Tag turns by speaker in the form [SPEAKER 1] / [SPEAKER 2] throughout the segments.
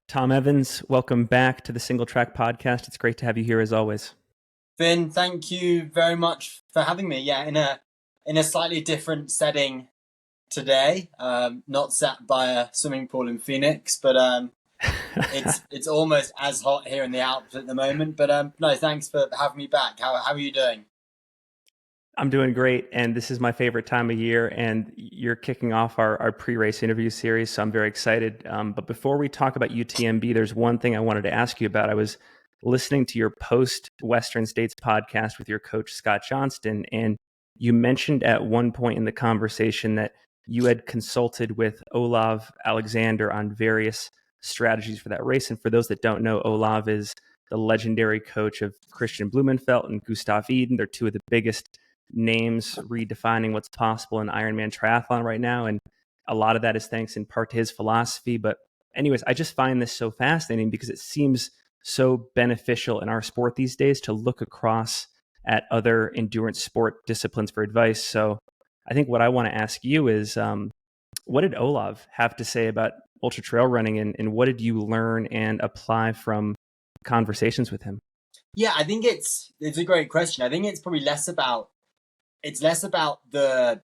[SPEAKER 1] Tom Evans, welcome back to the Singletrack podcast. It's great to have you here as always.
[SPEAKER 2] Finn, thank you very much for having me. Yeah, in a slightly different setting today. Not sat by a swimming pool in Phoenix, but it's almost as hot here in the Alps at the moment. But no, thanks for having me back. How are you doing?
[SPEAKER 1] I'm doing great, and this is my favorite time of year, and you're kicking off our pre-race interview series, so I'm very excited. But before we talk about UTMB, there's one thing I wanted to ask you about. I was listening to your post-Western States podcast with your coach, Scott Johnston, and you mentioned at one point in the conversation that you had consulted with Olav Alexander on various strategies for that race. And for those that don't know, Olav is the legendary coach of Christian Blumenfeld and Gustav Iden. They're two of the biggest names redefining what's possible in Ironman triathlon right now. And a lot of that is thanks in part to his philosophy. But anyways, I just find this so fascinating because it seems so beneficial in our sport these days to look across at other endurance sport disciplines for advice. So I think what I want to ask you is, what did Olav have to say about ultra trail running, and what did you learn and apply from conversations with him?
[SPEAKER 2] Yeah, I think it's a great question. I think it's less about the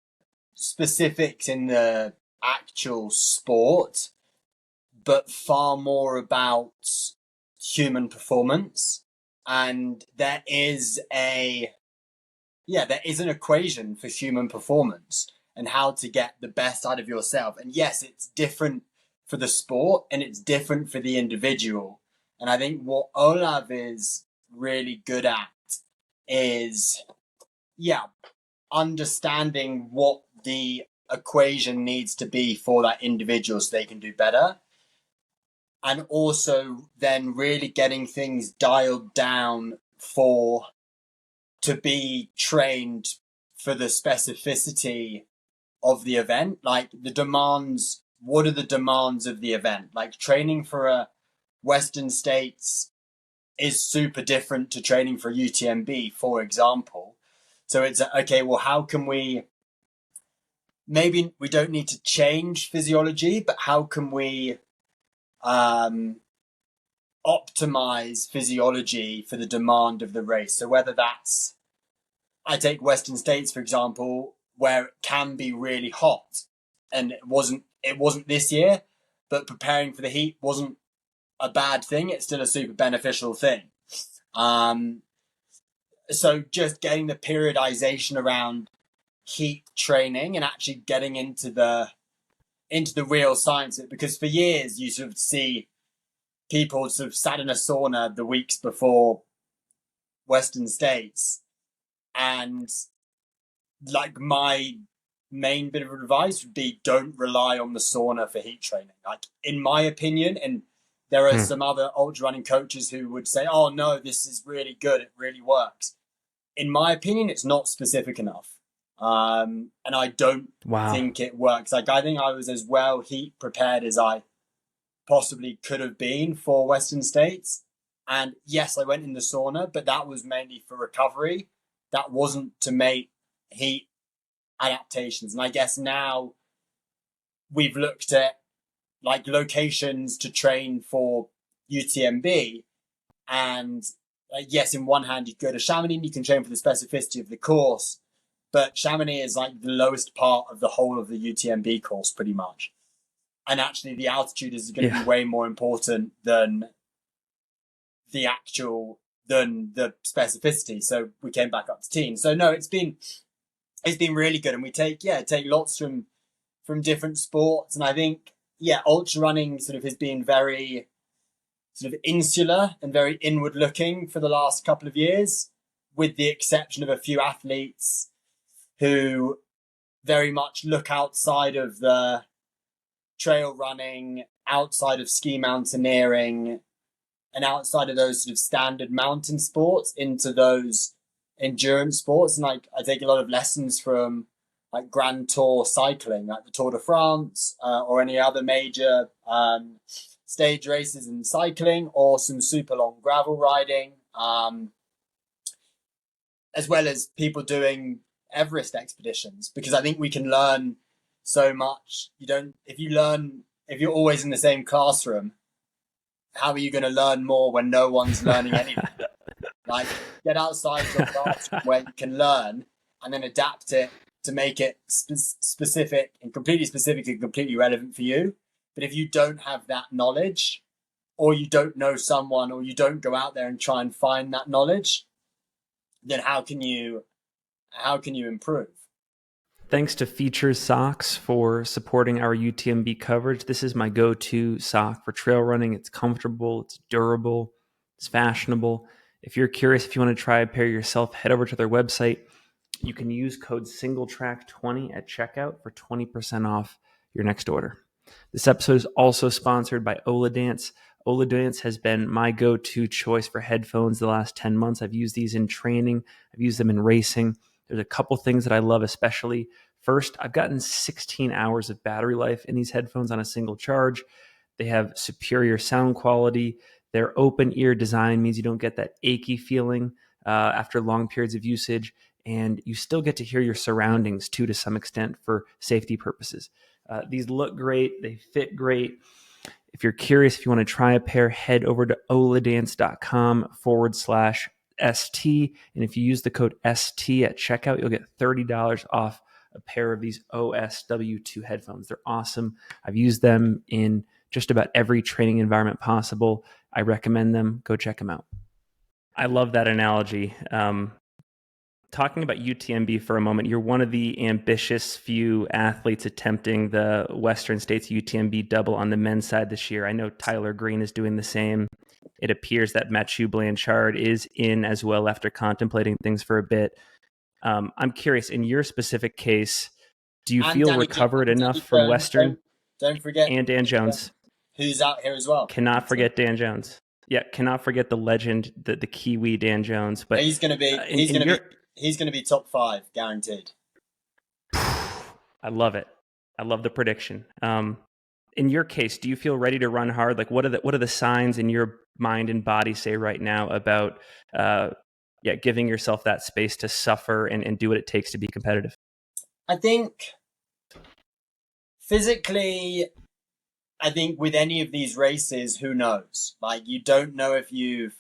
[SPEAKER 2] specifics in the actual sport, but far more about human performance. And there is an equation for human performance and how to get the best out of yourself. And yes, it's different for the sport and it's different for the individual. And I think what Olav is really good at is, understanding what the equation needs to be for that individual so they can do better. And also then really getting things dialed down to be trained for the specificity of the event. Like what are the demands of the event? Like training for a Western States is super different to training for UTMB, for example. So it's okay, well, how can maybe we don't need to change physiology, but how can we optimize physiology for the demand of the race? So whether that's, I take Western States, for example, where it can be really hot, and it wasn't this year, but preparing for the heat wasn't a bad thing. It's still a super beneficial thing. So just getting the periodization around heat training and actually getting into the real science of it, because for years you sort of see people sort of sat in a sauna the weeks before Western States, and like my main bit of advice would be don't rely on the sauna for heat training. Like in my opinion, and there are some other ultra running coaches who would say, oh no, this is really good, it really works. In my opinion, it's not specific enough. And I don't think it works. Like I think I was as well heat prepared as I possibly could have been for Western States. And yes, I went in the sauna, but that was mainly for recovery. That wasn't to make heat adaptations. And I guess now we've looked at like locations to train for UTMB. And yes, in one hand, you go to Chamonix and you can train for the specificity of the course. But Chamonix is like the lowest part of the whole of the UTMB course, pretty much. And actually, the altitude is going to be way more important than the specificity. So we came back up to teens. So no, it's been really good, and we take lots from different sports. And I think ultra running sort of has been very sort of insular and very inward looking for the last couple of years, with the exception of a few athletes who very much look outside of the trail running, outside of ski mountaineering, and outside of those sort of standard mountain sports into those endurance sports. And like I take a lot of lessons from like Grand Tour cycling, like the Tour de France, or any other major stage races in cycling, or some super long gravel riding, as well as people doing Everest expeditions, because I think we can learn so much. If you're always in the same classroom, how are you going to learn more when no one's learning anything? Like, get outside your classroom where you can learn and then adapt it to make it specific and completely relevant for you. But if you don't have that knowledge, or you don't know someone, or you don't go out there and try and find that knowledge, then how can you improve?
[SPEAKER 1] Thanks to Features Socks for supporting our UTMB coverage. This is my go-to sock for trail running. It's comfortable, it's durable, it's fashionable. If you're curious, if you want to try a pair yourself, head over to their website. You can use code Singletrack20 at checkout for 20% off your next order. This episode is also sponsored by Oladance. Oladance has been my go-to choice for headphones the last 10 months. I've used these in training. I've used them in racing. There's a couple things that I love especially. First, I've gotten 16 hours of battery life in these headphones on a single charge. They have superior sound quality. Their open ear design means you don't get that achy feeling after long periods of usage, and you still get to hear your surroundings too to some extent for safety purposes. These look great. They fit great. If you're curious, if you want to try a pair, head over to oladance.com/ST. And if you use the code ST at checkout, you'll get $30 off a pair of these OSW2 headphones. They're awesome. I've used them in just about every training environment possible. I recommend them. Go check them out. I love that analogy. Talking about UTMB for a moment, you're one of the ambitious few athletes attempting the Western States UTMB double on the men's side this year. I know Tyler Green is doing the same. It appears that Mathieu Blanchard is in as well after contemplating things for a bit. I'm curious, in your specific case, do you feel recovered enough from Western?
[SPEAKER 2] Don't forget.
[SPEAKER 1] And Dan Jones.
[SPEAKER 2] Who's out here as well.
[SPEAKER 1] Cannot forget Dan Jones. Yeah, cannot forget the legend, the Kiwi Dan Jones. But
[SPEAKER 2] he's going to be he's going to be top 5 guaranteed.
[SPEAKER 1] I love it. I love the prediction. In your case, do you feel ready to run hard? Like, what are the signs in your mind and body say right now about giving yourself that space to suffer and do what it takes to be competitive?
[SPEAKER 2] I think physically, with any of these races, who knows? Like, you don't know if you've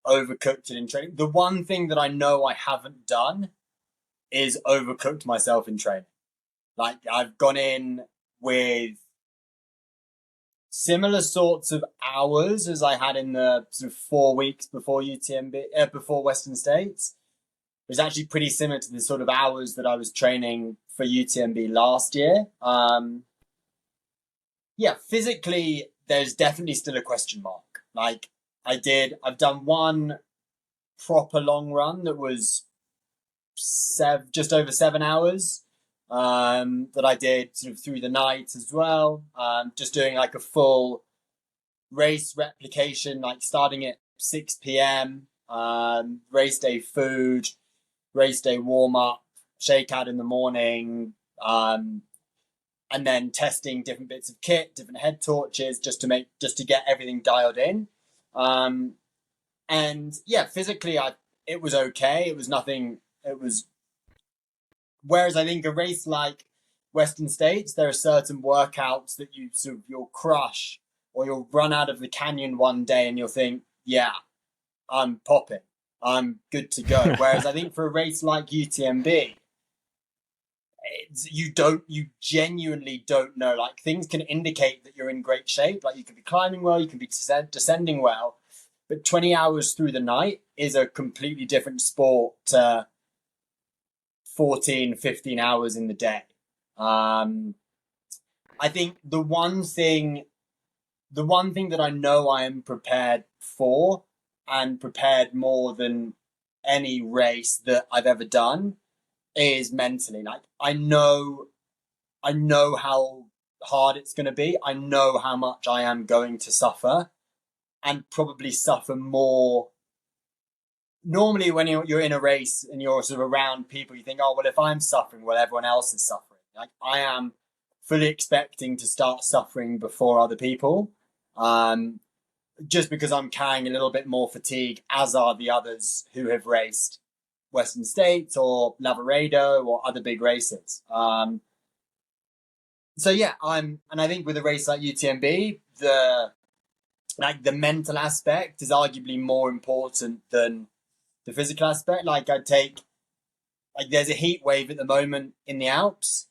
[SPEAKER 2] overcooked it in training. The one thing that I know I haven't done is overcooked myself in training. Like, I've gone in with similar sorts of hours as I had in the sort of 4 weeks before UTMB, before Western States. It was actually pretty similar to the sort of hours that I was training for UTMB last year. Physically, there's definitely still a question mark. Like, I've done one proper long run that was just over 7 hours, that I did sort of through the night as well. Just doing like a full race replication, like starting at 6 p.m, race day food, race day warm up, shakeout in the morning, and then testing different bits of kit, different head torches, just to get everything dialed in. Physically, it was okay. It was nothing. Whereas I think a race like Western States, there are certain workouts that you'll crush, or you'll run out of the canyon one day and you'll think, yeah, I'm popping, I'm good to go. Whereas I think for a race like UTMB, you genuinely don't know. Like, things can indicate that you're in great shape. Like, you could be climbing well, you can be descending well, but 20 hours through the night is a completely different sport to 14, 15 hours in the day. I think the one thing that I know I am prepared for, and prepared more than any race that I've ever done, is mentally. Like, I know how hard it's going to be. I know how much I am going to suffer, and probably suffer more. Normally, when you're in a race and you're sort of around people, you think, oh, well, if I'm suffering, well, everyone else is suffering. Like, I am fully expecting to start suffering before other people, just because I'm carrying a little bit more fatigue, as are the others who have raced Western States or Lavaredo or other big races. I think with a race like UTMB, like the mental aspect is arguably more important than the physical aspect. Like I take like there's a heat wave at the moment in the Alps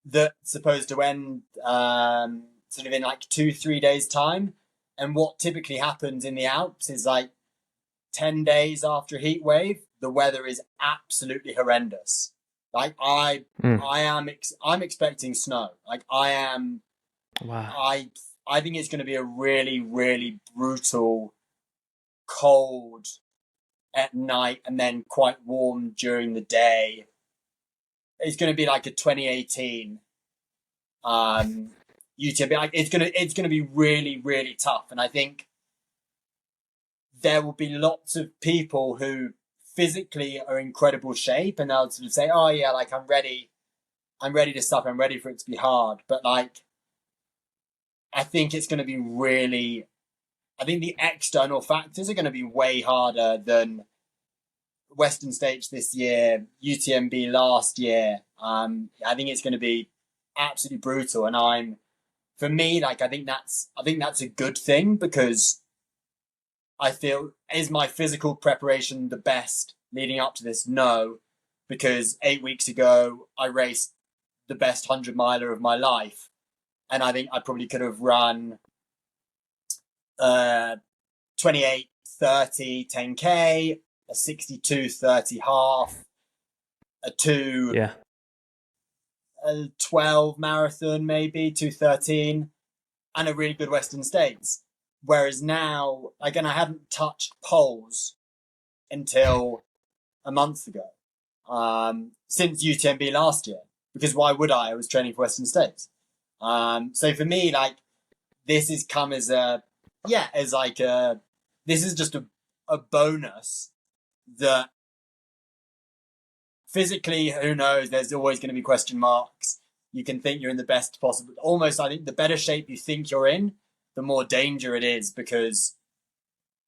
[SPEAKER 2] that's supposed to end sort of in like 2-3 days time. And what typically happens in the Alps is like 10 days after a heat wave, the weather is absolutely horrendous. Like
[SPEAKER 1] Mm.
[SPEAKER 2] I'm expecting snow. Like
[SPEAKER 1] Wow.
[SPEAKER 2] I think it's going to be a really, really brutal, cold at night and then quite warm during the day. It's going to be like a 2018 UTMB. Like it's gonna be really, really tough. And I think there will be lots of people who physically are in incredible shape, and they'll sort of say, "Oh yeah, like I'm ready to suffer. I'm ready for it to be hard." But like, I think it's going to be really. I think the external factors are going to be way harder than Western States this year, UTMB last year. I think it's going to be absolutely brutal, and for me, like I think that's a good thing because I feel is my physical preparation the best leading up to this? No, because 8 weeks ago I raced the best 100 miler of my life, and I think I probably could have run 28 30 10K, a 62:30 half, a 2
[SPEAKER 1] Yeah.
[SPEAKER 2] a 12 marathon, maybe 2:13, and a really good Western States. Whereas now, again, I hadn't touched poles until a month ago, since UTMB last year. Because why would I? I was training for Western States. So for me, like this has come as this is just a bonus that physically, who knows? There's always going to be question marks. You can think you're in the best possible. Almost, I think the better shape you think you're in, the more danger it is because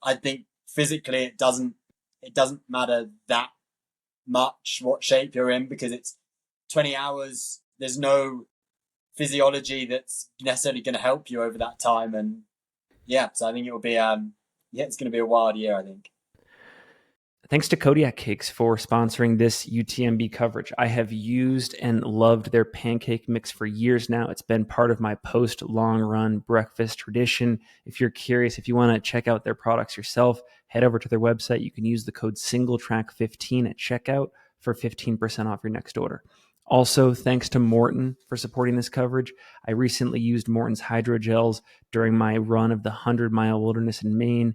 [SPEAKER 2] I think physically it doesn't matter that much what shape you're in because it's 20 hours. There's no physiology that's necessarily going to help you over that time. And yeah, so I think it will be, it's going to be a wild year, I think.
[SPEAKER 1] Thanks to Kodiak Cakes for sponsoring this UTMB coverage. I have used and loved their pancake mix for years now. It's been part of my post long run breakfast tradition. If you're curious, if you want to check out their products yourself, head over to their website. You can use the code Singletrack15 at checkout for 15% off your next order. Also, thanks to Morton for supporting this coverage. I recently used Morton's hydrogels during my run of the 100-mile wilderness in Maine.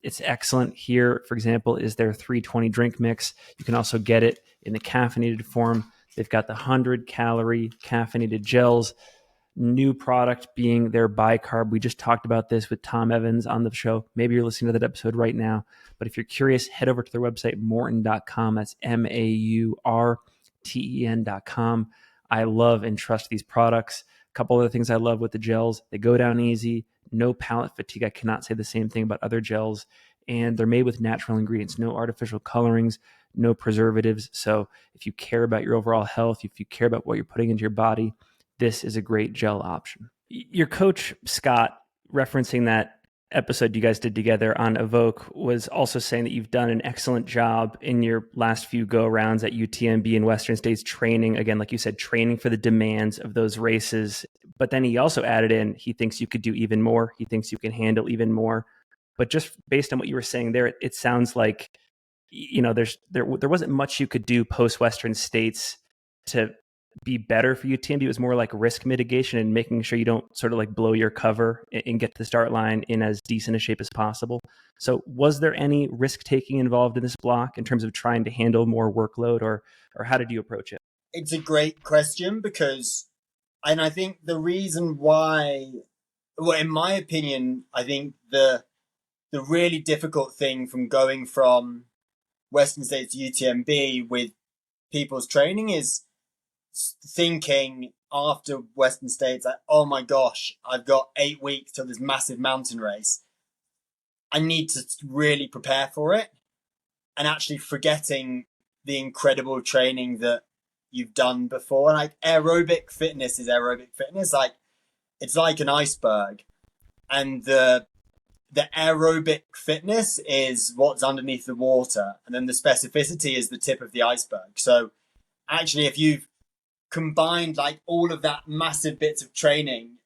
[SPEAKER 1] It's excellent. Here, for example, is their 320 drink mix. You can also get it in the caffeinated form. They've got the 100-calorie caffeinated gels. New product being their bicarb. We just talked about this with Tom Evans on the show. Maybe you're listening to that episode right now. But if you're curious, head over to their website, morton.com. That's MAURTEN.com. I love and trust these products. A couple other things I love with the gels. They go down easy. No palate fatigue. I cannot say the same thing about other gels. And they're made with natural ingredients, no artificial colorings, no preservatives. So if you care about your overall health, if you care about what you're putting into your body, this is a great gel option. Your coach, Scott, referencing that episode you guys did together on Evoke, was also saying that you've done an excellent job in your last few go-rounds at UTMB and Western States training, again, like you said, training for the demands of those races. But then he also added in, he thinks you could do even more. He thinks you can handle even more. But just based on what you were saying there, it sounds like, there wasn't much you could do post Western States to be better for UTMB. It was more like risk mitigation and making sure you don't sort of like blow your cover and get to the start line in as decent a shape as possible. So was there any risk taking involved in this block in terms of trying to handle more workload, or how did you approach it?
[SPEAKER 2] It's a great question because, and I think the reason why, well, in my opinion, I think the really difficult thing from going from Western States to UTMB with people's training is thinking after Western States, like, oh my gosh, I've got 8 weeks till this massive mountain race. I need to really prepare for it, and actually forgetting the incredible training that you've done before. Like aerobic fitness is aerobic fitness. Like it's like an iceberg. and the aerobic fitness is what's underneath the water, and then the specificity is the tip of the iceberg. So actually, if you've combined like all of that massive bits of training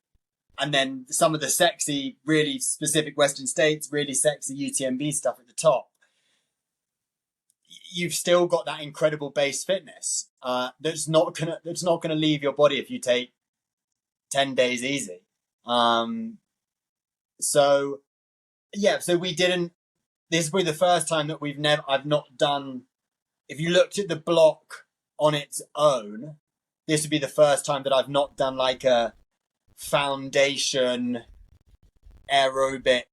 [SPEAKER 2] and then some of the sexy, really specific Western States, really sexy UTMB stuff at the top, you've still got that incredible base fitness that's not gonna leave your body if you take 10 days easy. So yeah, so we didn't. This will be the first time that I've not done. If you looked at the block on its own, this would be the first time that I've not done like a foundation aerobic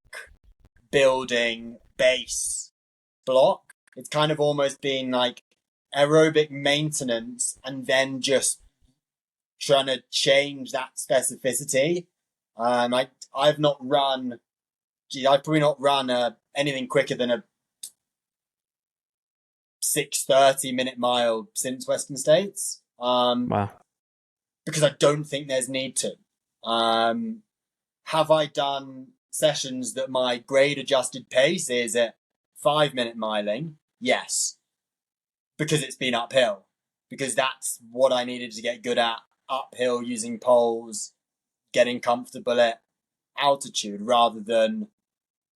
[SPEAKER 2] building base block. It's kind of almost been like aerobic maintenance and then just trying to change that specificity. I've not run. I've probably not run anything quicker than a 6:30 minute mile since Western States.
[SPEAKER 1] Wow.
[SPEAKER 2] Because I don't think there's need to. Have I done sessions that my grade adjusted pace is at 5 minute miling? Yes, because it's been uphill. Because that's what I needed to get good at, uphill using poles, getting comfortable at altitude rather than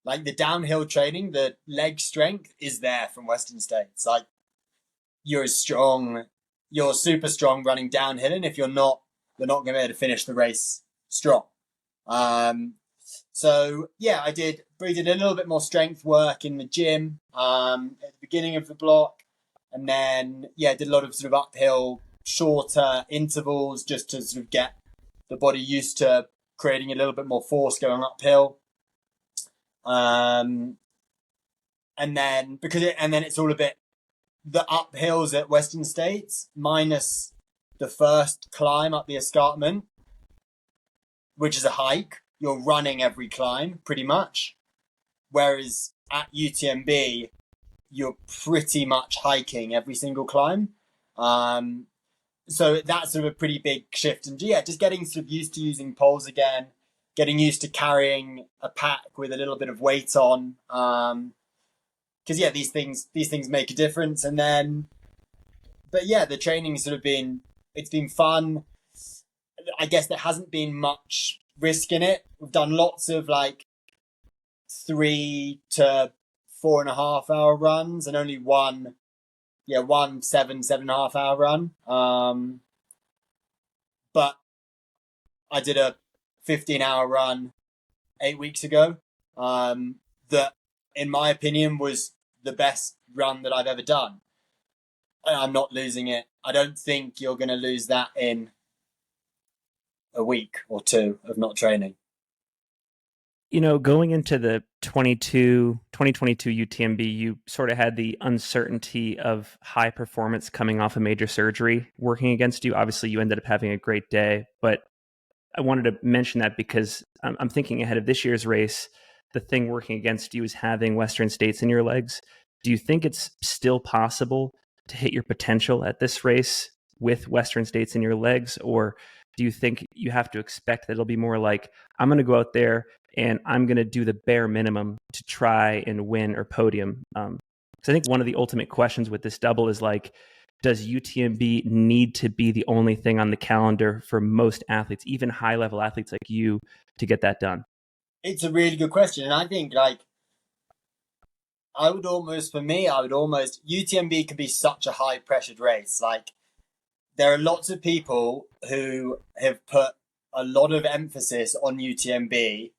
[SPEAKER 2] like the downhill training. The leg strength is there from Western States. Like you're super strong running downhill, and if you're not going to be able to finish the race strong. So yeah, we did a little bit more strength work in the gym at the beginning of the block, and then yeah, did a lot of sort of uphill, shorter intervals just to sort of get the body used to creating a little bit more force going uphill. And then it's all a bit the uphills at Western States minus the first climb up the escarpment, which is a hike. You're running every climb pretty much. Whereas at UTMB, you're pretty much hiking every single climb. So that's sort of a pretty big shift. And yeah, just getting sort of used to using poles again, getting used to carrying a pack with a little bit of weight on. Because yeah, these things make a difference. And then, but yeah, the training's sort of it's been fun. I guess there hasn't been much risk in it. We've done lots of like 3 to 4.5 hour runs and only one 7.5 hour run. But I did a 15-hour run 8 weeks ago. That, in my opinion, was the best run that I've ever done. I'm not losing it. I don't think you're going to lose that in a week or two of not training.
[SPEAKER 1] You know, going into the 2022 UTMB, you sort of had the uncertainty of high performance coming off a major surgery working against you. Obviously, you ended up having a great day, but I wanted to mention that because I'm thinking ahead of this year's race. The thing working against you is having Western States in your legs. Do you think it's still possible to hit your potential at this race with Western States in your legs? Or do you think you have to expect that it'll be more like, I'm going to go out there and I'm going to do the bare minimum to try and win or podium? So I think one of the ultimate questions with this double is like, does UTMB need to be the only thing on the calendar for most athletes, even high level athletes like you, to get that done?
[SPEAKER 2] It's a really good question. And I think like, UTMB can be such a high pressured race. Like there are lots of people who have put a lot of emphasis on UTMB.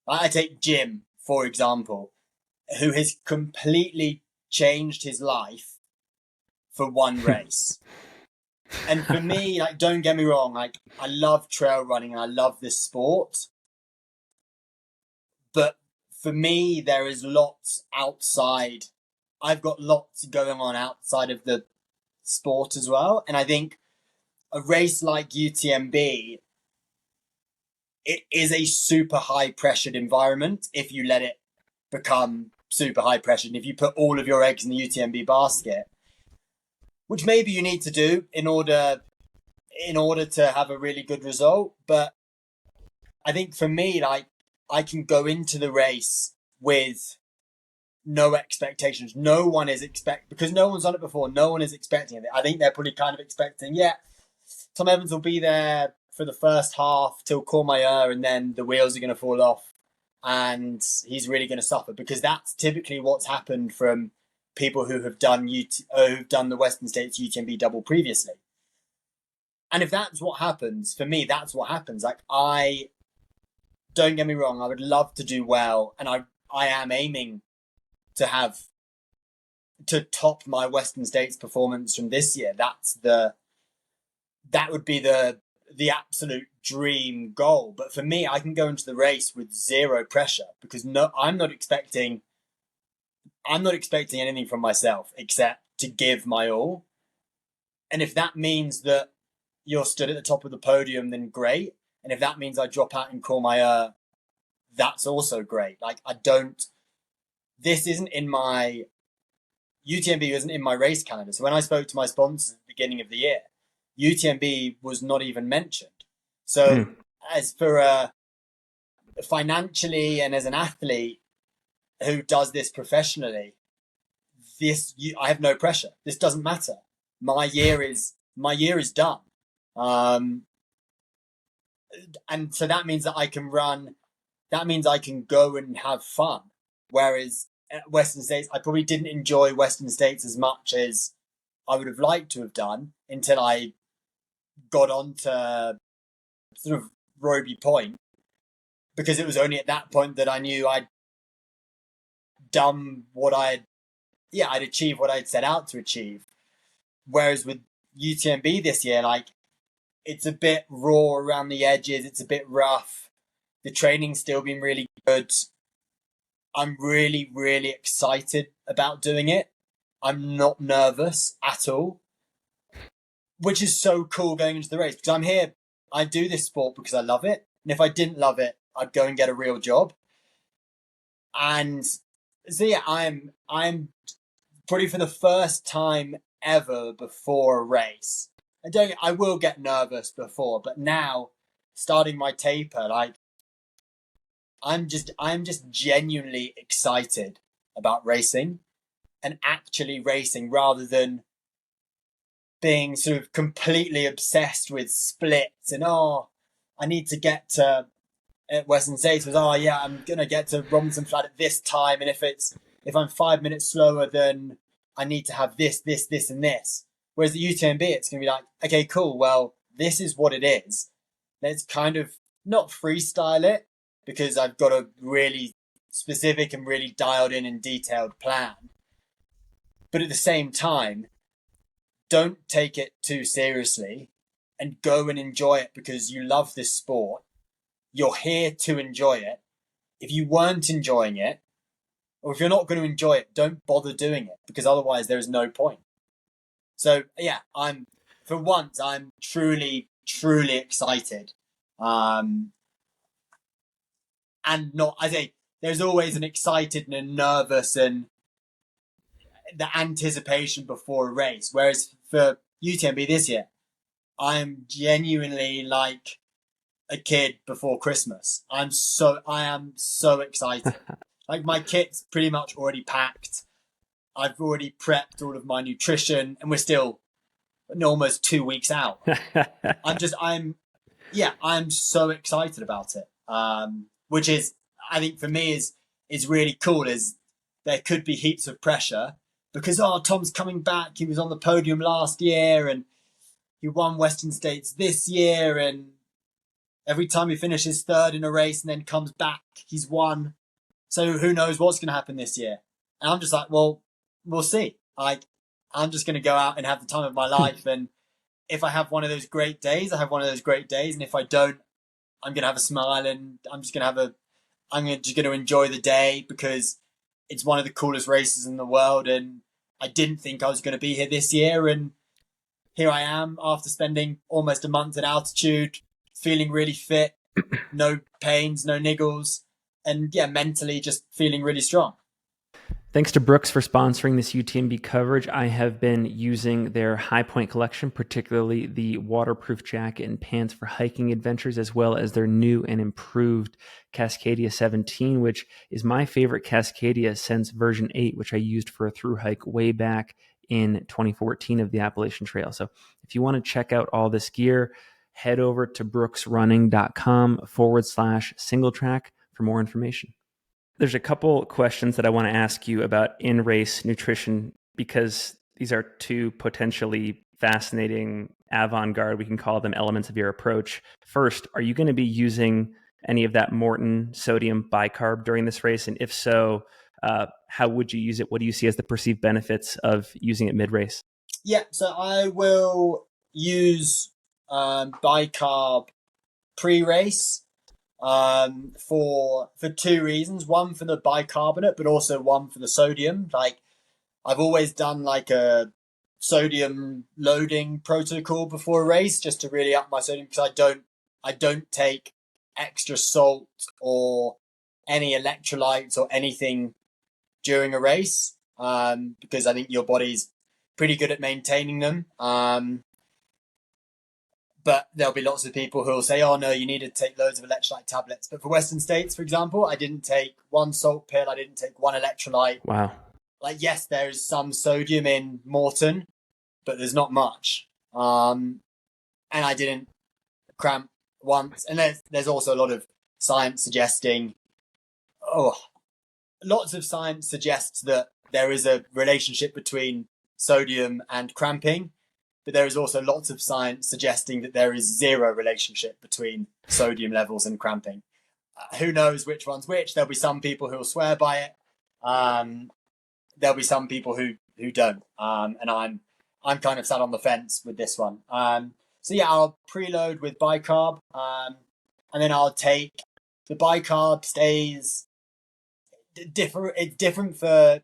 [SPEAKER 2] I take Jim, for example, who has completely changed his life for one race. And for me, like, don't get me wrong, like, I love trail running and I love this sport. But for me, there is lots outside. I've got lots going on outside of the sport as well. And I think a race like UTMB, it is a super high pressured environment if you let it become super high pressured. And if you put all of your eggs in the UTMB basket, which maybe you need to do in order to have a really good result. But I think for me, like, I can go into the race with no expectations. No one is because no one's done it before. No one is expecting it. I think they're probably kind of expecting, yeah, Tom Evans will be there for the first half till Courmayeur, and then the wheels are going to fall off, and he's really going to suffer, because that's typically what's happened from people who have done who've done the Western States UTMB double previously. And if that's what happens, for me, that's what happens. Like, don't get me wrong, I would love to do well, and I am aiming to top my Western States performance from this year. That would be the absolute dream goal. But for me, I can go into the race with zero pressure, because I'm not expecting anything from myself except to give my all. And if that means that you're stood at the top of the podium, then great. And if that means I drop out in Courmayeur, that's also great. Like, this isn't in my UTMB isn't in my race calendar. So when I spoke to my sponsors at the beginning of the year, UTMB was not even mentioned. So as for financially and as an athlete who does this professionally, I have no pressure. This doesn't matter. My year is done. And so that means that I can run. That means I can go and have fun. Whereas at Western States, I probably didn't enjoy Western States as much as I would have liked to have done until I got on to sort of Roby Point, because it was only at that point that I knew I'd done I'd achieved what I'd set out to achieve. Whereas with UTMB this year, like, it's a bit raw around the edges. It's a bit rough. The training's still been really good. I'm really, really excited about doing it. I'm not nervous at all, which is so cool going into the race, because I'm here. I do this sport because I love it. And if I didn't love it, I'd go and get a real job. And so, yeah, I'm probably for the first time ever before a race. I will get nervous before, but now, starting my taper, like, I'm just genuinely excited about racing and actually racing, rather than being sort of completely obsessed with splits and, I need to get to Western States was, I'm going to get to Robinson Flat at this time. And if I'm 5 minutes slower, then I need to have this, and this. Whereas the UTMB, it's going to be like, okay, cool. Well, this is what it is. Let's kind of not freestyle it, because I've got a really specific and really dialed in and detailed plan. But at the same time, don't take it too seriously and go and enjoy it, because you love this sport. You're here to enjoy it. If you weren't enjoying it, or if you're not going to enjoy it, don't bother doing it, because otherwise there is no point. So, yeah, I'm truly, truly excited. And there's always an excited and a nervous and the anticipation before a race. Whereas for UTMB this year, I'm genuinely like a kid before Christmas. I am so excited. Like, my kit's pretty much already packed. I've already prepped all of my nutrition, and we're still almost 2 weeks out. I'm so excited about it. Which is, I think for me is really cool, is there could be heaps of pressure because, Tom's coming back. He was on the podium last year and he won Western States this year. And every time he finishes third in a race and then comes back, he's won. So who knows what's going to happen this year? And I'm just like, well, we'll see. I'm just going to go out and have the time of my life. And if I have one of those great days, I have one of those great days. And if I don't, I'm going to have a smile, and I'm just going to enjoy the day, because it's one of the coolest races in the world. And I didn't think I was going to be here this year. And here I am after spending almost a month at altitude, feeling really fit, no pains, no niggles. And yeah, mentally just feeling really strong.
[SPEAKER 1] Thanks to Brooks for sponsoring this UTMB coverage. I have been using their High Point collection, particularly the waterproof jacket and pants for hiking adventures, as well as their new and improved Cascadia 17, which is my favorite Cascadia since version 8, which I used for a thru hike way back in 2014 of the Appalachian Trail. So if you want to check out all this gear, head over to brooksrunning.com/singletrack for more information. There's a couple questions that I want to ask you about in-race nutrition because these are two potentially fascinating avant-garde, we can call them, elements of your approach. First, are you going to be using any of that Morton sodium bicarb during this race? And if so, how would you use it? What do you see as the perceived benefits of using it mid-race?
[SPEAKER 2] Yeah, so I will use bicarb pre-race for two reasons. One for the bicarbonate, but also one for the sodium. Like I've always done like a sodium loading protocol before a race just to really up my sodium because I don't take extra salt or any electrolytes or anything during a race because I think your body's pretty good at maintaining them. But there'll be lots of people who will say, oh, no, you need to take loads of electrolyte tablets. But for Western States, for example, I didn't take one salt pill. I didn't take one electrolyte.
[SPEAKER 1] Wow.
[SPEAKER 2] Like, yes, there's some sodium in Morton, but there's not much. And I didn't cramp once. And there's also a lot of science suggesting, lots of science suggests that there is a relationship between sodium and cramping. But there is also lots of science suggesting that there is zero relationship between sodium levels and cramping. Who knows which one's which? There'll be some people who will swear by it. There'll be some people who don't. And I'm kind of sat on the fence with this one. So yeah, I'll preload with bicarb, and then I'll take the bicarb stays different. It's different for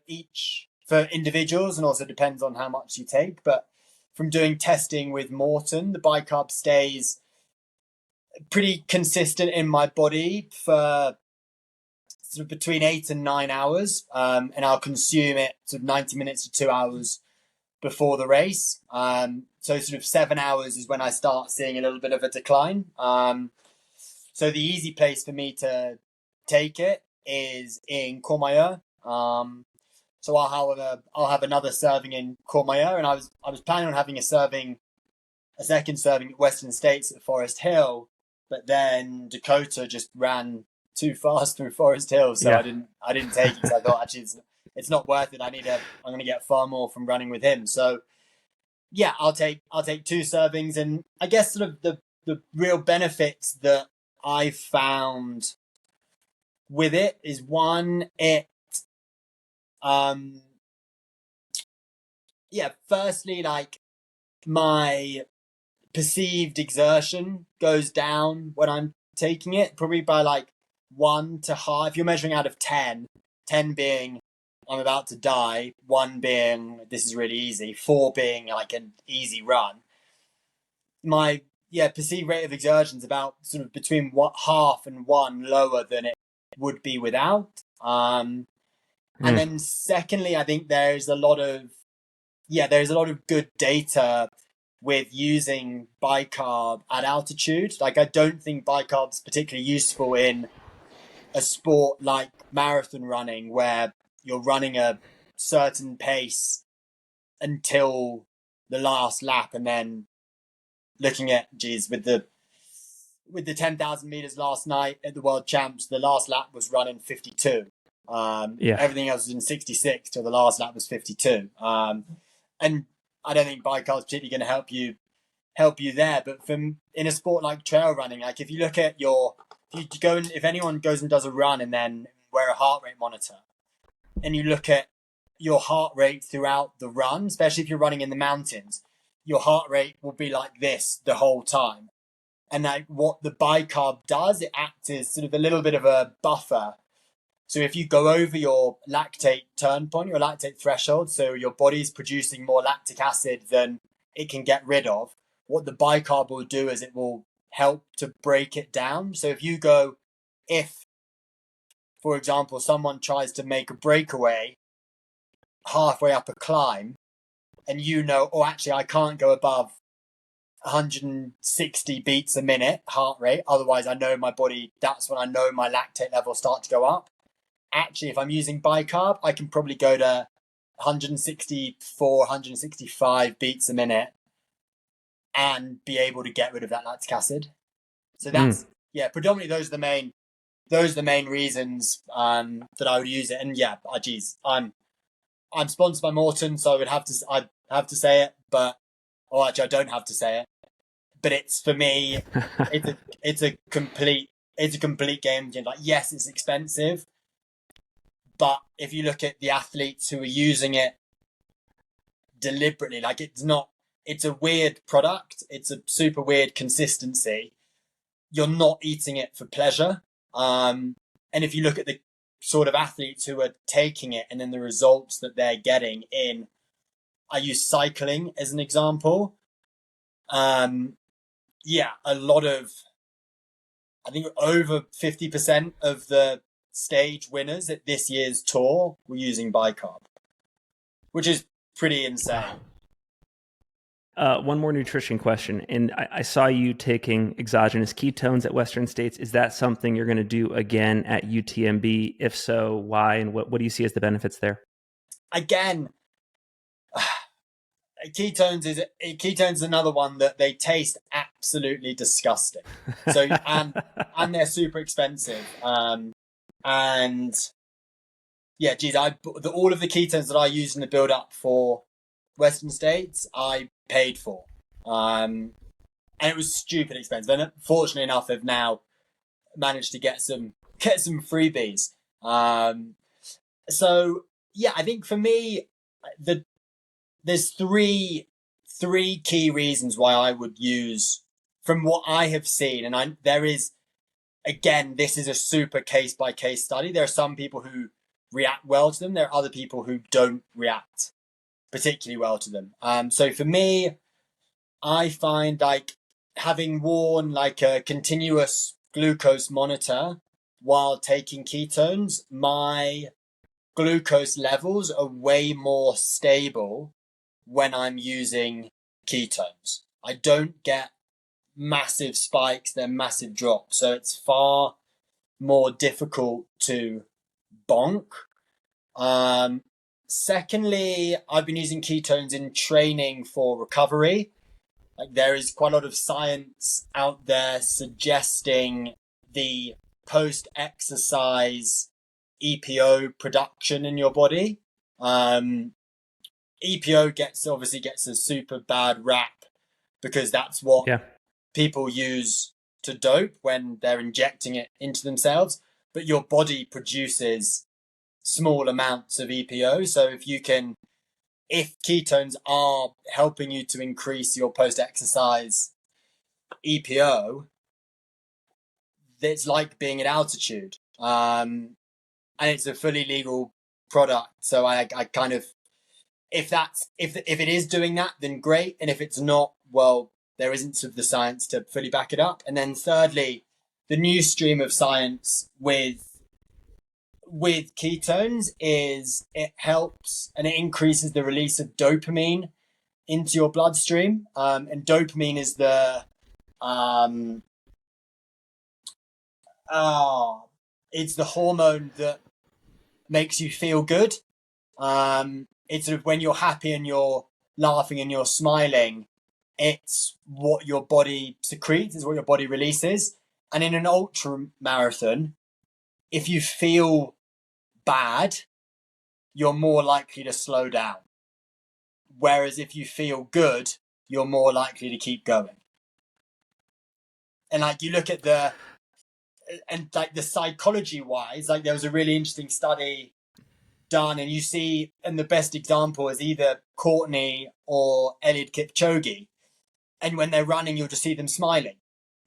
[SPEAKER 2] individuals, and also depends on how much you take, but from doing testing with Morton, the bicarb stays pretty consistent in my body for sort of between 8 and 9 hours. And I'll consume it sort of 90 minutes to 2 hours before the race. So sort of 7 hours is when I start seeing a little bit of a decline. So the easy place for me to take it is in Courmayeur. So I'll have another serving in Courmayeur, and I was planning on having a second serving at Western States at Forest Hill, but then Dakota just ran too fast through Forest Hill, so yeah. I didn't take it. So I thought actually it's not worth it. I'm going to get far more from running with him. So yeah, I'll take 2 servings, and I guess sort of the real benefits that I found with it is one, firstly, like my perceived exertion goes down when I'm taking it, probably by like 1 to half. If you're measuring out of 10 being I'm about to die, 1 being this is really easy, 4 being like an easy run. My perceived rate of exertion is about sort of between half and 1 lower than it would be without. And then secondly, I think there's a lot of good data with using bicarb at altitude. Like I don't think bicarb's particularly useful in a sport like marathon running where you're running a certain pace until the last lap and then looking at with the 10,000 meters last night at the World Champs, the last lap was running 52. Everything else was in 66 till the last lap was 52. And I don't think bicarb's particularly going to help you there. But in a sport like trail running, like if you look at if anyone goes and does a run and then wear a heart rate monitor, and you look at your heart rate throughout the run, especially if you're running in the mountains, your heart rate will be like this the whole time. And like what the bicarb does, it acts as sort of a little bit of a buffer. So if you go over your lactate turn point, your lactate threshold, so your body's producing more lactic acid than it can get rid of, what the bicarb will do is it will help to break it down. So if, for example, someone tries to make a breakaway halfway up a climb and oh, actually, I can't go above 160 beats a minute heart rate. Otherwise, I know my body, that's when I know my lactate levels start to go up. Actually, if I'm using bicarb, I can probably go to 164, 165 beats a minute and be able to get rid of that lactic acid. So that's, predominantly those are the main reasons that I would use it. And yeah, geez, I'm sponsored by Morton, so I'd have to say it, but actually I don't have to say it. But it's, for me, it's a complete game changer. Like, yes, it's expensive, but if you look at the athletes who are using it deliberately, like, it's a weird product. It's a super weird consistency. You're not eating it for pleasure. And if you look at the sort of athletes who are taking it and then the results that they're getting in, I use cycling as an example. A lot of, I think over 50% of the stage winners at this year's tour were using bicarb, which is pretty insane.
[SPEAKER 1] One more nutrition question. And I saw you taking exogenous ketones at Western States. Is that something you're going to do again at UTMB? If so, why? And what do you see as the benefits there?
[SPEAKER 2] Again, ketones is another one that they taste absolutely disgusting. So and they're super expensive. And yeah, geez, all of the ketones that I used in the build up for Western States, I paid for. And it was stupid expensive. And fortunately enough, I've now managed to get some freebies. So yeah, I think for me, there's three key reasons why I would use, from what I have seen, and there is, again, this is a super case by case study. There are some people who react well to them. There are other people who don't react particularly well to them. So for me, I find, like, having worn like a continuous glucose monitor while taking ketones, my glucose levels are way more stable when I'm using ketones. I don't get massive spikes, they're massive drops. So it's far more difficult to bonk. Secondly, I've been using ketones in training for recovery. Like, there is quite a lot of science out there suggesting the post-exercise EPO production in your body. EPO obviously gets a super bad rap because that's what people use to dope when they're injecting it into themselves. But your body produces small amounts of EPO. So if ketones are helping you to increase your post-exercise EPO, it's like being at altitude. And it's a fully legal product. So I kind of, if it is doing that, then great. And if it's not, well, there isn't sort of the science to fully back it up. And then thirdly, the new stream of science with ketones is it helps and it increases the release of dopamine into your bloodstream. And dopamine is it's the hormone that makes you feel good. It's sort of when you're happy and you're laughing and you're smiling, it's what your body secretes, it's what your body releases. And in an ultra marathon, if you feel bad, you're more likely to slow down. Whereas if you feel good, you're more likely to keep going. And like, you look at the psychology wise, like, there was a really interesting study done, and you see, and the best example is either Courtney or Eliud Kipchoge, and when they're running, you'll just see them smiling.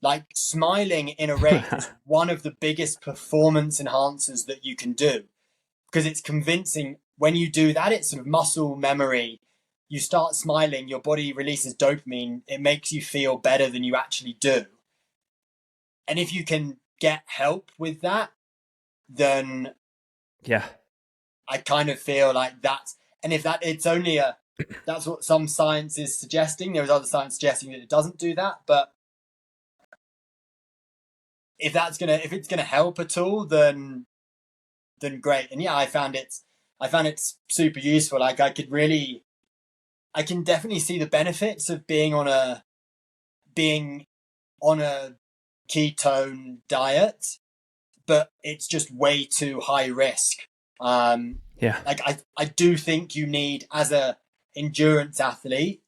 [SPEAKER 2] Like, smiling in a race is one of the biggest performance enhancers that you can do, because it's convincing. When you do that, it's sort of muscle memory. You start smiling, your body releases dopamine, it makes you feel better than you actually do. And if you can get help with that, then I kind of feel like that's, And if that it's only a that's what some science is suggesting. There is other science suggesting that it doesn't do that. But if it's gonna help at all, then great. And yeah, I found it super useful. Like I can definitely see the benefits of being on a ketone diet, but it's just way too high risk.
[SPEAKER 1] Yeah.
[SPEAKER 2] I do think you need, as a endurance athlete,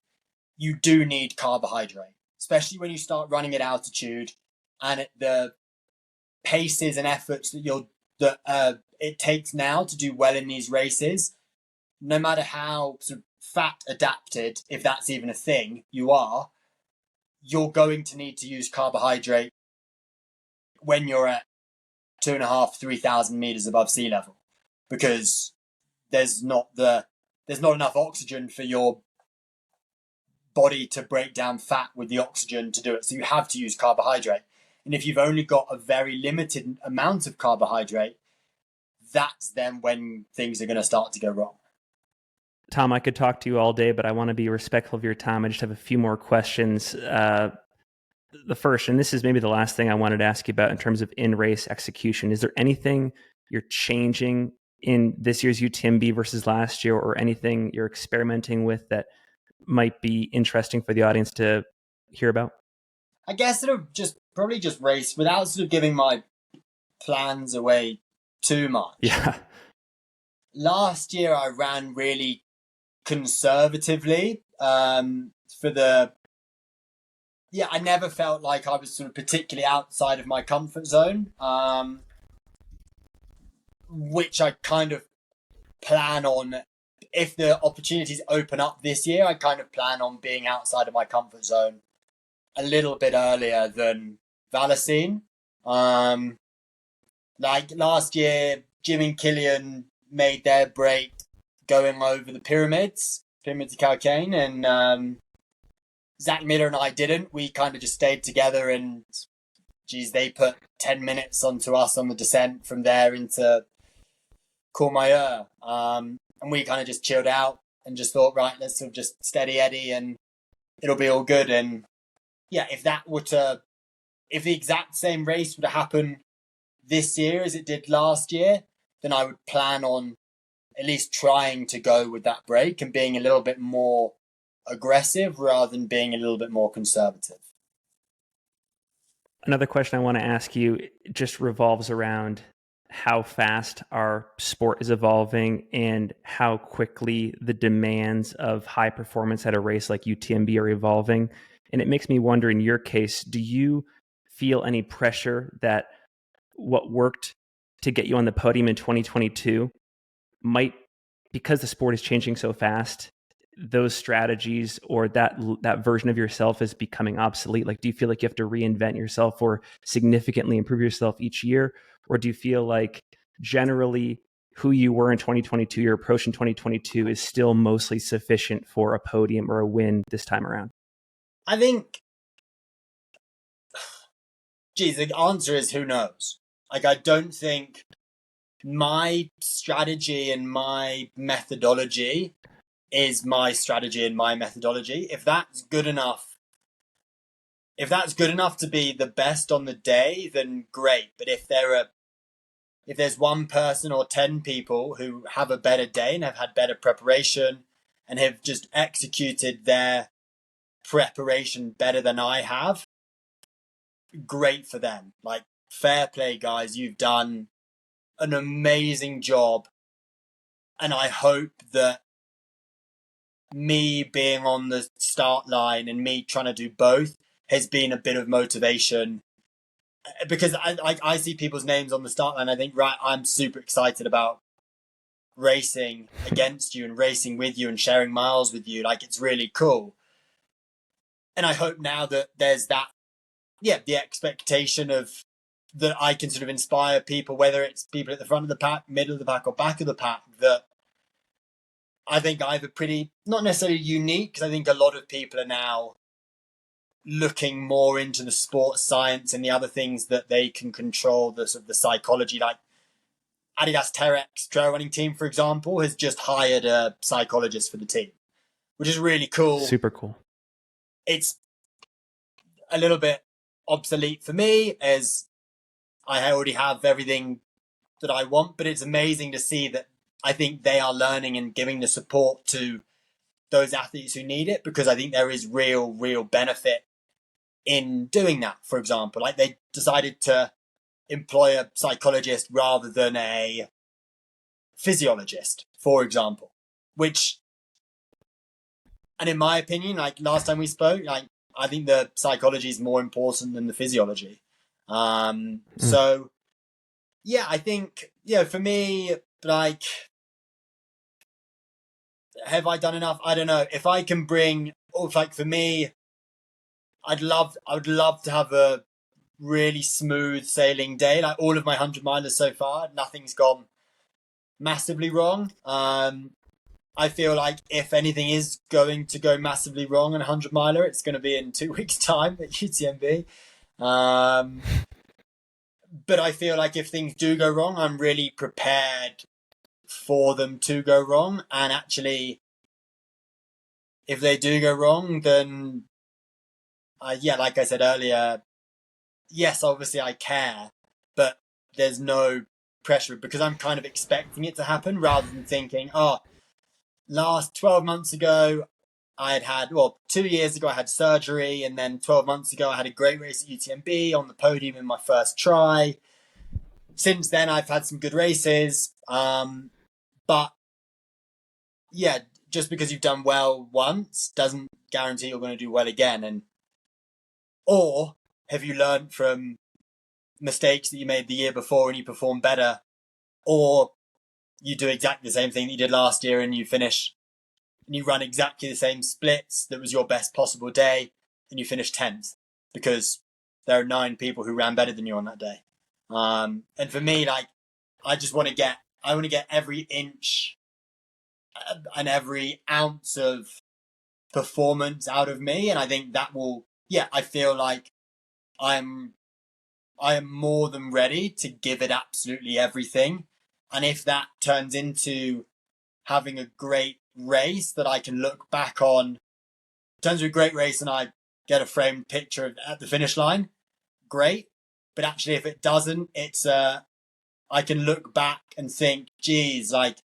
[SPEAKER 2] you do need carbohydrate, especially when you start running at altitude and at the paces and efforts that it takes now to do well in these races. No matter how sort of fat adapted, if that's even a thing, you're going to need to use carbohydrate when you're at 2.5, 3,000 meters above sea level, because there's not enough oxygen for your body to break down fat with the oxygen to do it. So you have to use carbohydrate. And if you've only got a very limited amount of carbohydrate, that's then when things are going to start to go wrong.
[SPEAKER 1] Tom, I could talk to you all day, but I want to be respectful of your time. I just have a few more questions. The first, and this is maybe the last thing I wanted to ask you about in terms of in-race execution. Is there anything you're changing in this year's UTMB versus last year, or anything you're experimenting with that might be interesting for the audience to hear about?
[SPEAKER 2] I guess sort of probably just race without sort of giving my plans away too much.
[SPEAKER 1] Yeah.
[SPEAKER 2] Last year I ran really conservatively for the I never felt like I was sort of particularly outside of my comfort zone, which I kind of plan on. If the opportunities open up this year, I kind of plan on being outside of my comfort zone a little bit earlier than Valacine. Like last year, Jim and Killian made their break going over the pyramids of Calcane, and Zach Miller and I didn't. We kind of just stayed together, and they put 10 minutes onto us on the descent from there into Courmayeur. And we kind of just chilled out and just thought, right, let's sort of just steady Eddie and it'll be all good. And yeah, if the exact same race would happen this year as it did last year, then I would plan on at least trying to go with that break and being a little bit more aggressive rather than being a little bit more conservative.
[SPEAKER 1] Another question I want to ask you just revolves around how fast our sport is evolving and how quickly the demands of high performance at a race like UTMB are evolving. And it makes me wonder, in your case, do you feel any pressure that what worked to get you on the podium in 2022 might, because the sport is changing so fast, those strategies or that version of yourself is becoming obsolete? Like, do you feel like you have to reinvent yourself or significantly improve yourself each year? Or do you feel like generally who you were in 2022, your approach in 2022 is still mostly sufficient for a podium or a win this time around?
[SPEAKER 2] I think, the answer is who knows? Like, I don't think my strategy and my methodology is my strategy and my methodology. If that's good enough to be the best on the day, then great. But if there's one person or 10 people who have a better day and have had better preparation and have just executed their preparation better than I have, great for them. Like, fair play, guys. You've done an amazing job. And I hope that me being on the start line and me trying to do both has been a bit of motivation, because I see people's names on the start line. I think, right, I'm super excited about racing against you and racing with you and sharing miles with you. Like, it's really cool. And I hope now that there's that, the expectation of that I can sort of inspire people, whether it's people at the front of the pack, middle of the pack, or back of the pack, that I think I have a pretty, not necessarily unique, because I think a lot of people are now looking more into the sports science and the other things that they can control, the sort of the psychology. Like, Adidas Terrex trail running team, for example, has just hired a psychologist for the team, which is really cool.
[SPEAKER 1] Super cool.
[SPEAKER 2] It's a little bit obsolete for me as I already have everything that I want, but it's amazing to see that I think they are learning and giving the support to those athletes who need it, because I think there is real benefit in doing that. For example, like they decided to employ a psychologist rather than a physiologist, for example, which, and in my opinion, like last time we spoke, like I think the psychology is more important than the physiology. So yeah, I think, for me, like, have I done enough? I don't know. If I can bring, or if, like, for me, I would love to have a really smooth sailing day. Like all of my 100-milers so far, nothing's gone massively wrong. I feel like if anything is going to go massively wrong on a 100-miler, it's going to be in 2 weeks' time at UTMB. But I feel like if things do go wrong, I'm really prepared for them to go wrong. And actually, if they do go wrong, then like I said earlier, yes, obviously I care, but there's no pressure because I'm kind of expecting it to happen rather than thinking, last 12 months ago, 2 years ago, I had surgery. And then 12 months ago, I had a great race at UTMB on the podium in my first try. Since then, I've had some good races. But yeah, just because you've done well once doesn't guarantee you're going to do well again. Or have you learned from mistakes that you made the year before and you perform better? Or you do exactly the same thing that you did last year and you finish and you run exactly the same splits that was your best possible day and you finish 10th because there are 9 people who ran better than you on that day. And for me, like, I want to get every inch and every ounce of performance out of me. And I think that will, I feel like I am more than ready to give it absolutely everything. And if that turns into having a great race that I can look back on, turns into a great race and I get a framed picture at the finish line, great. But actually, if it doesn't, it's I can look back and think, geez, like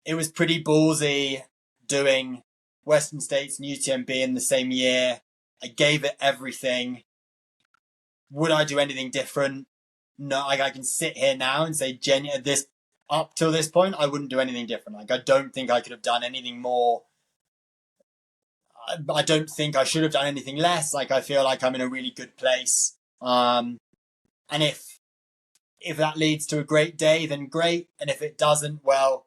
[SPEAKER 2] it was pretty ballsy doing Western States and UTMB in the same year. I gave it everything. Would I do anything different? No, like I can sit here now and say, up till this point, I wouldn't do anything different. Like I don't think I could have done anything more. I don't think I should have done anything less. Like I feel like I'm in a really good place. And if that leads to a great day, then great. And if it doesn't, well,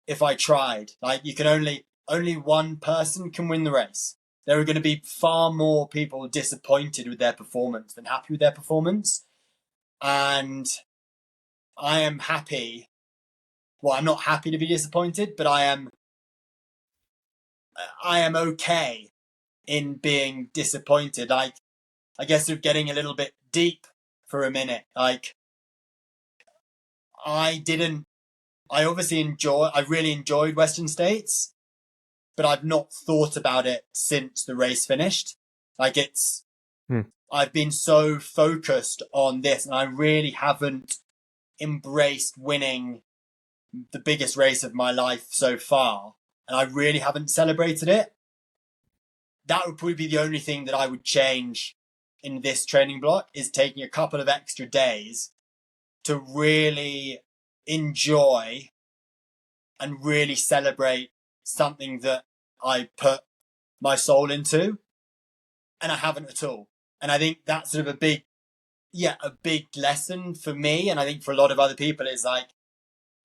[SPEAKER 2] if I tried, like you can only one person can win the race. There are going to be far more people disappointed with their performance than happy with their performance. And I am happy. Well, I'm not happy to be disappointed, but I am okay in being disappointed. Like, I guess sort of getting a little bit deep for a minute. Like, I really enjoyed Western States, but I've not thought about it since the race finished. Like I've been so focused on this and I really haven't embraced winning the biggest race of my life so far. And I really haven't celebrated it. That would probably be the only thing that I would change in this training block, is taking a couple of extra days to really enjoy and really celebrate something that I put my soul into, and I haven't at all. And I think that's sort of a big lesson for me, and I think for a lot of other people, is like,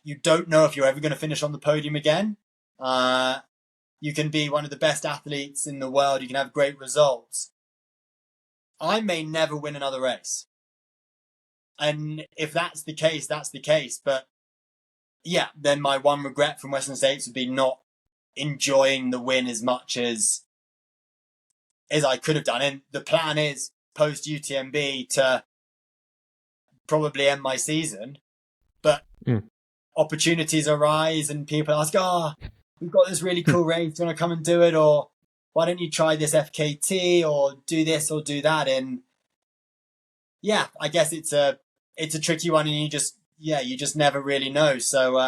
[SPEAKER 2] you don't know if you're ever going to finish on the podium again. You can be one of the best athletes in the world. You can have great results. I may never win another race. And if that's the case, that's the case. But yeah, then my one regret from Western States would be not enjoying the win as much as I could have done. And the plan is post UTMB to probably end my season
[SPEAKER 1] Mm.
[SPEAKER 2] opportunities arise and people ask, "Oh, we've got this really cool race. Do you want to come and do it?" Or why don't you try this FKT or do this or do that? And yeah, I guess it's a tricky one, and you just never really know. So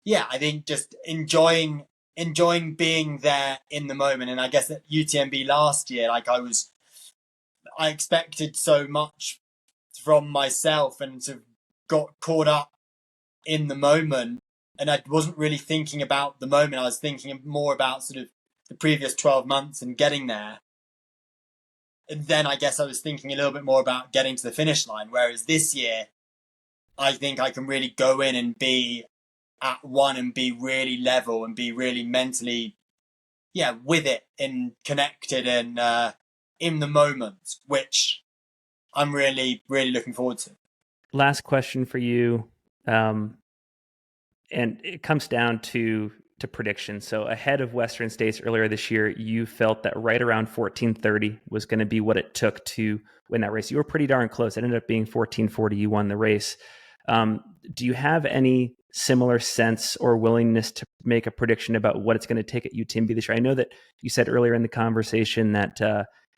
[SPEAKER 2] yeah, I think just enjoying being there in the moment. And I guess at UTMB last year, like I expected so much from myself and sort of got caught up in the moment, and I wasn't really thinking about the moment. I was thinking more about sort of the previous 12 months and getting there. And then I guess I was thinking a little bit more about getting to the finish line. Whereas this year, I think I can really go in and be at one and be really level and be really mentally, yeah, with it and connected and in the moment, which I'm really, really looking forward to.
[SPEAKER 1] Last question for you. And it comes down to prediction. So ahead of Western States earlier this year, you felt that right around 14:30 was going to be what it took to win that race. You were pretty darn close. It ended up being 14:40. You won the race. Do you have any similar sense or willingness to make a prediction about what it's going to take at UTMB this year? I know that you said earlier in the conversation that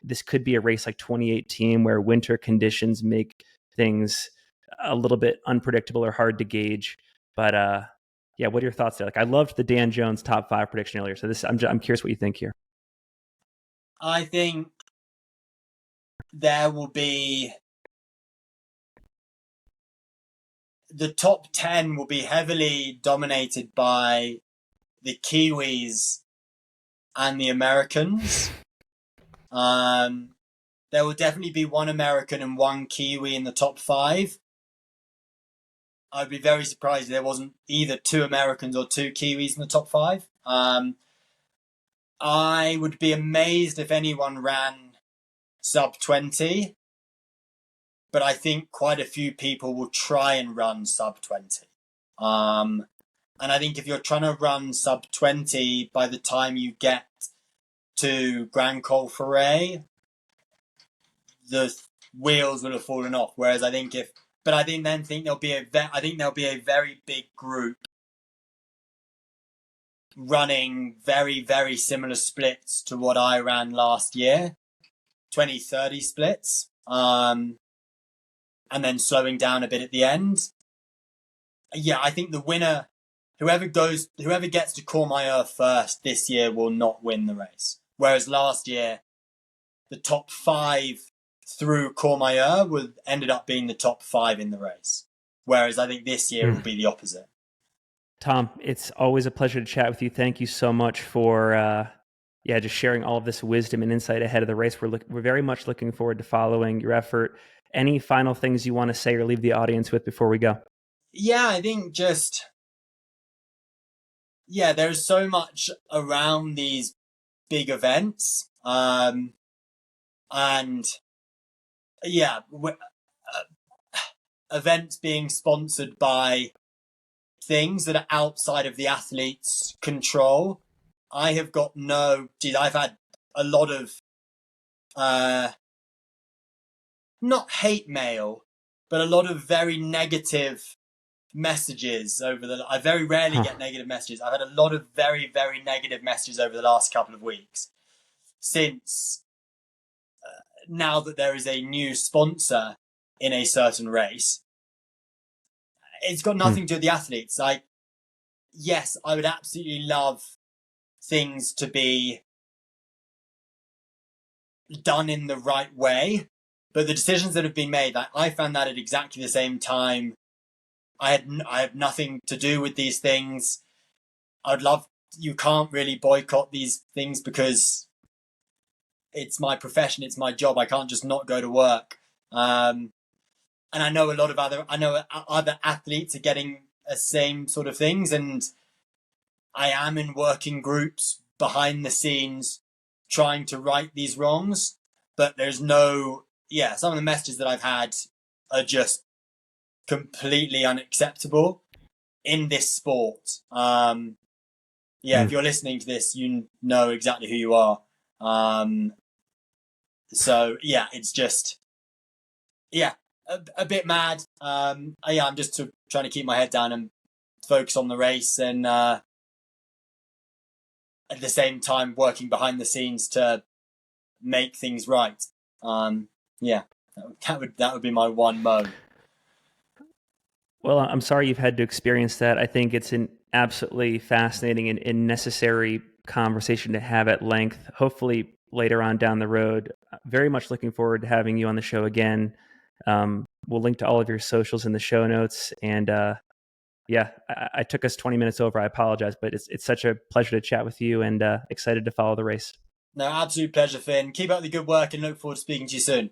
[SPEAKER 1] this could be a race like 2018 where winter conditions make things a little bit unpredictable or hard to gauge. But yeah, what are your thoughts there? Like, I loved the Dan Jones top 5 prediction earlier. So I'm curious what you think here.
[SPEAKER 2] I think there will be the top 10 will be heavily dominated by the Kiwis and the Americans. There will definitely be one American and one Kiwi in the top 5. I'd be very surprised if there wasn't either 2 Americans or 2 Kiwis in the top 5. I would be amazed if anyone ran sub 20, but I think quite a few people will try and run sub 20. And I think if you're trying to run sub 20 by the time you get to Grand Col Ferret, the wheels will have fallen off. Whereas I think there'll be a very big group running very, very similar splits to what I ran last year, 20-30 splits, and then slowing down a bit at the end. Yeah, I think the winner, whoever gets to Courmayeur first this year will not win the race. Whereas last year, the top 5 through Courmayeur ended up being the top 5 in the race. Whereas I think this year it will be the opposite.
[SPEAKER 1] Tom, it's always a pleasure to chat with you. Thank you so much for just sharing all of this wisdom and insight ahead of the race. We're very much looking forward to following your effort. Any final things you want to say or leave the audience with before we go?
[SPEAKER 2] Yeah, I think there's so much around these big events. And yeah, events being sponsored by things that are outside of the athlete's control. I've had a lot of not hate mail, but a lot of very negative messages I very rarely get negative messages. I've had a lot of very, very negative messages over the last couple of weeks since now that there is a new sponsor in a certain race. It's got nothing to do with the athletes. Yes, I would absolutely love things to be done in the right way, but the decisions that have been made, I found that at exactly the same time. I have nothing to do with these things. You can't really boycott these things because it's my profession, it's my job. I can't just not go to work. And I know other athletes are getting the same sort of things, and I am in working groups behind the scenes trying to right these wrongs, but some of the messages that I've had are just completely unacceptable in this sport. If you're listening to this, you know exactly who you are. So yeah, it's just, a bit mad. Yeah, I'm just trying to keep my head down and focus on the race, and at the same time working behind the scenes to make things right. Yeah, that would be my one mo.
[SPEAKER 1] Well, I'm sorry you've had to experience that. I think it's an absolutely fascinating and necessary conversation to have at length. Hopefully, later on down the road. Very much looking forward to having you on the show again. We'll link to all of your socials in the show notes. And yeah, I took us 20 minutes over. I apologize, but it's such a pleasure to chat with you and excited to follow the race.
[SPEAKER 2] No, absolute pleasure, Finn. Keep up the good work and look forward to speaking to you soon.